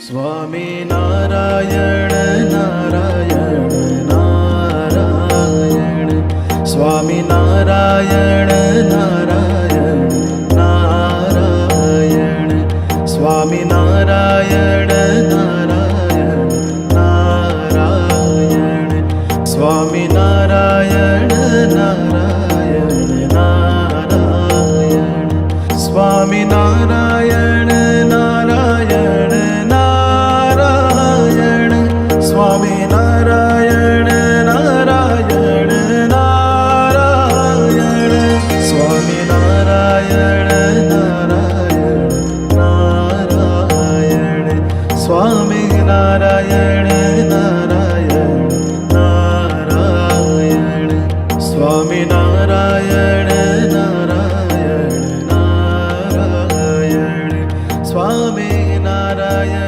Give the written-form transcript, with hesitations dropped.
Swami Narayan Narayan Narayan, Swami Narayan Narayan Narayan, Swami Narayan Narayan Narayan, Swami Narayan Narayan Narayan, Swami Narayan Narayan Narayan, Swami Narayan Narayan Narayan, Swami Narayan Narayan Narayan, Swami Narayan Narayan Narayan, Swami Narayan Narayan Narayan, Swami Narayan